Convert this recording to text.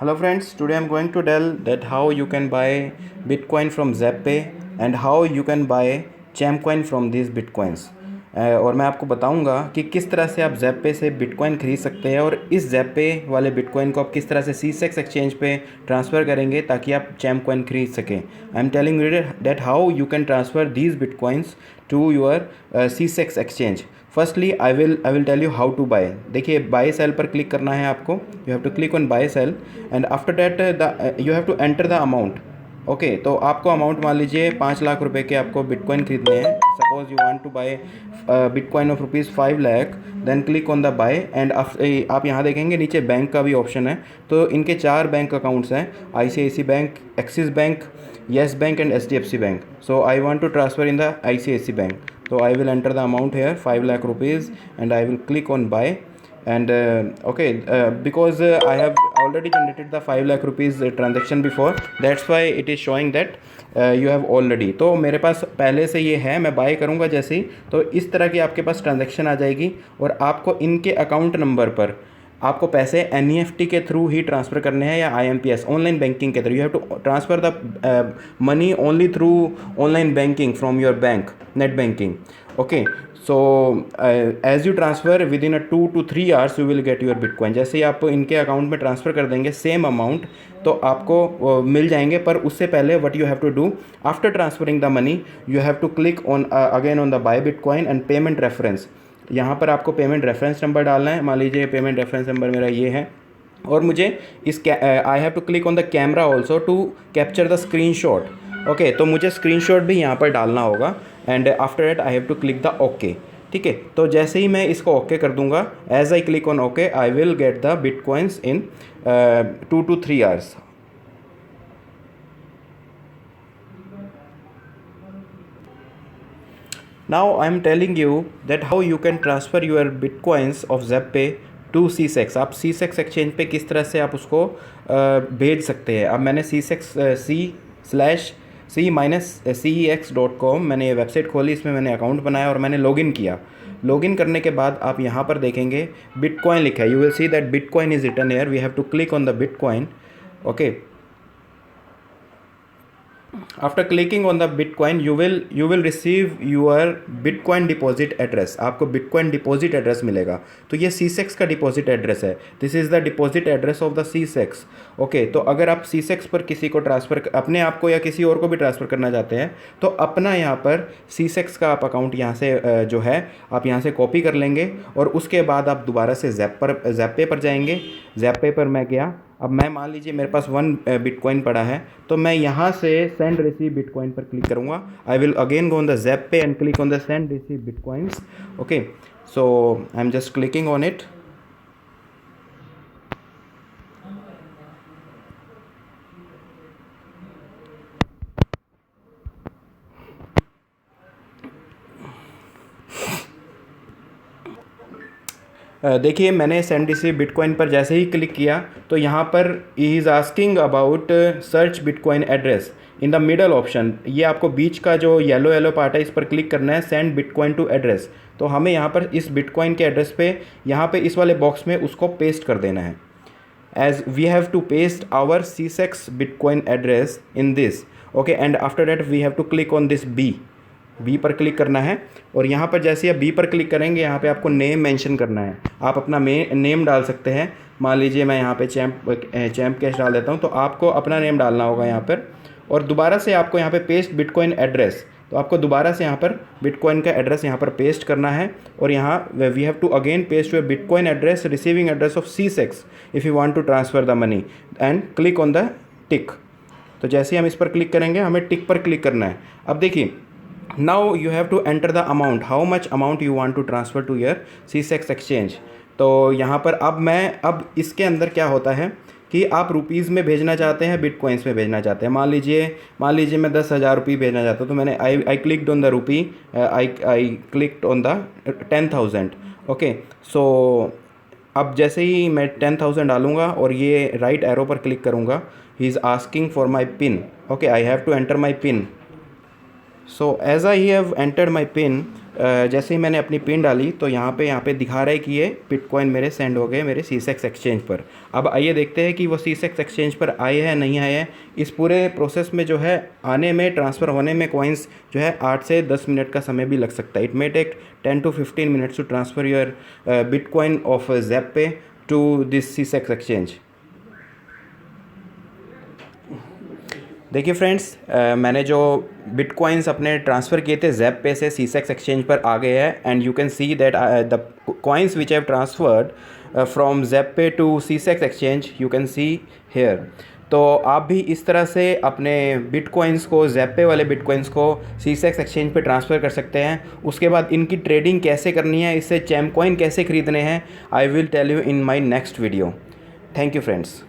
Hello friends, today I'm going to tell that how you can buy Bitcoin from Zeppay and how you can buy Chamcoin from these Bitcoins. और मैं आपको बताऊंगा कि किस तरह से आप Zeppay से Bitcoin खरीद सकते हैं और इस Zeppay वाले Bitcoin को आप किस तरह से C6 एक्सचेंज पे ट्रांसफ़र करेंगे ताकि आप Chamcoin खरीद सकें. I am telling you that how you can transfer these Bitcoins to your C6 exchange. Firstly I will tell you how to buy. देखिए, बाय सेल पर क्लिक करना है आपको. You have to click on buy sell and after that you have to enter the amount. Okay, तो आपको amount मान लीजिए 5 लाख रुपए के आपको बिटकॉइन खरीदने हैं. Suppose you want to buy bitcoin of ₹5 lakh. Then click on the buy and आप यहाँ देखेंगे नीचे बैंक का भी ऑप्शन है. तो इनके 4 बैंक अकाउंट्स हैं, ICICI bank, Axis bank, Yes bank and HDFC bank. So I want to transfer in the ICICI bank. So I will enter the amount here, 5 lakh rupees, and I will click on buy. And because I have already generated the 5 lakh rupees transaction before, that's why it is showing that you have already. तो मेरे पास पहले से ये है, मैं bye करूँगा जैसे ही, तो इस तरह की आपके पास ट्रांजेक्शन आ जाएगी और आपको इनके अकाउंट नंबर पर आपको पैसे NEFT के थ्रू ही ट्रांसफ़र करने हैं या IMPS ऑनलाइन बैंकिंग के through. You have to transfer the money only through online banking from your bank net banking. Okay, so as you transfer within 2 to 3 hours you will get your bitcoin. जैसे ही आप इनके account में transfer कर देंगे same amount, तो आपको मिल जाएंगे. पर उससे पहले what you have to do after transferring the money, you have to click on again on the buy bitcoin and payment reference. यहाँ पर आपको पेमेंट रेफरेंस नंबर डालना है. मान लीजिए पेमेंट रेफरेंस नंबर मेरा ये है और मुझे I have to click on the camera also to capture the screenshot. Okay, तो मुझे स्क्रीनशॉट भी यहाँ पर डालना होगा and after that I have to click the okay. ठीक है, तो जैसे ही मैं इसको ओके कर दूंगा, as I click on okay, I will get the bitcoins in 2 to 3 hours. Now I am telling you that how you can transfer your bitcoins of Zeppay to C6. आप C6 exchange पे किस तरह से आप उसको भेज सकते हैं. अब मैंने C6C-CEX.com मैंने ये वेबसाइट खोली, इसमें मैंने अकाउंट बनाया और मैंने लॉगिन किया. लॉगिन करने के बाद आप यहाँ पर देखेंगे बिटकॉइन लिखा है. You will see that bitcoin is written here. We have to click on the bitcoin. Okay, after clicking on the bitcoin you will receive your bitcoin deposit address. आपको बिटकॉइन डिपॉजिट एड्रेस मिलेगा. तो ये C6 का deposit address है. This is the deposit address of the C6. Okay, तो अगर आप C6 पर किसी को ट्रांसफ़र, अपने आप को या किसी और को भी ट्रांसफ़र करना चाहते हैं, तो अपना यहाँ पर C6 का आप अकाउंट यहाँ से जो है आप यहाँ से कॉपी कर लेंगे और उसके बाद आप दोबारा से ज़ेप्पे पर जाएंगे. ज़ेप्पे पर मैं गया. अब मैं मान लीजिए मेरे पास 1 बिटकॉइन पड़ा है, तो मैं यहाँ से सेंड रिसीव बिटकॉइन पर क्लिक करूँगा. I will again go on the Zebpay and click on the send receive bitcoins. Okay, so I am just clicking on it. देखिए, मैंने सेंड रिसीव बिटकॉइन पर जैसे ही क्लिक किया तो यहाँ पर ही is asking about search bitcoin address in the middle option. ये आपको बीच का जो येलो पार्ट है इस पर क्लिक करना है, सेंड बिटकॉइन टू एड्रेस. तो हमें यहाँ पर इस बिटकॉइन के एड्रेस पे यहाँ पे इस वाले बॉक्स में उसको पेस्ट कर देना है. As we have to paste our C6 bitcoin address in this. Okay, and after that we have to click on this B पर क्लिक करना है. और यहाँ पर जैसे आप बी पर क्लिक करेंगे, यहाँ पे आपको नेम मेंशन करना है. आप अपना नेम डाल सकते हैं. मान लीजिए मैं यहाँ पे चैम्प कैश डाल देता हूँ. तो आपको अपना नेम डालना होगा यहाँ पर और दोबारा से आपको यहाँ पे पेस्ट बिटकॉइन एड्रेस. तो आपको दोबारा से यहाँ पर बिटकॉइन का एड्रेस यहाँ पर पेस्ट करना है और यहाँ we have to again paste your bitcoin address receiving address of C6 if you want to transfer the money and click on the tick. तो जैसे ही हम इस पर क्लिक करेंगे, हमें टिक पर क्लिक करना है. अब देखिए, now you have to enter the amount, how much amount you want to transfer to your C6 exchange. तो यहाँ पर अब इसके अंदर क्या होता है कि आप रुपीज़ में भेजना चाहते हैं, बिटकॉइंस में भेजना चाहते हैं. मान लीजिए मैं 10,000 रुपये भेजना चाहता हूँ. तो मैंने I clicked on the rupee, I clicked on the 10,000. Okay, so अब जैसे ही मैं 10,000 डालूंगा और ये राइट एरो पर क्लिक करूँगा, he is asking for my pin. Okay, I have to enter my pin. So as I have entered my PIN, जैसे ही मैंने अपनी पिन डाली तो यहाँ पे दिखा रहा है कि ये बिटकॉइन मेरे सेंड हो गए मेरे सीसेक्स एक्सचेंज पर। अब आइए देखते हैं कि वो सीसेक्स एक्सचेंज पर आए हैं नहीं आए हैं। इस पूरे प्रोसेस में जो है आने में, ट्रांसफ़र होने में कॉइन्स जो है 8 से 10 मिनट का समय भी लग सकता है। It may take 10 to 15 minutes to transfer your bitcoin of Zebpay to this CCEX exchange. देखिए फ्रेंड्स, मैंने जो बिटकॉइंस अपने ट्रांसफ़र किए थे ज़ेपे से सीसेक्स एक्सचेंज पर आ गए हैं, and you can see that the coins which have transferred from Zebpay to CCEX exchange you can see here. तो आप भी इस तरह से अपने बिटकॉइंस को, ज़ेपे वाले बिटकॉइंस को सीसेक्स एक्सचेंज पे ट्रांसफ़र कर सकते हैं। उसके बाद इनकी ट्रेडिंग कैसे करनी है, इससे चैमकॉइन कैसे ख़रीदने हैं, I will tell you in my next video. Thank you friends.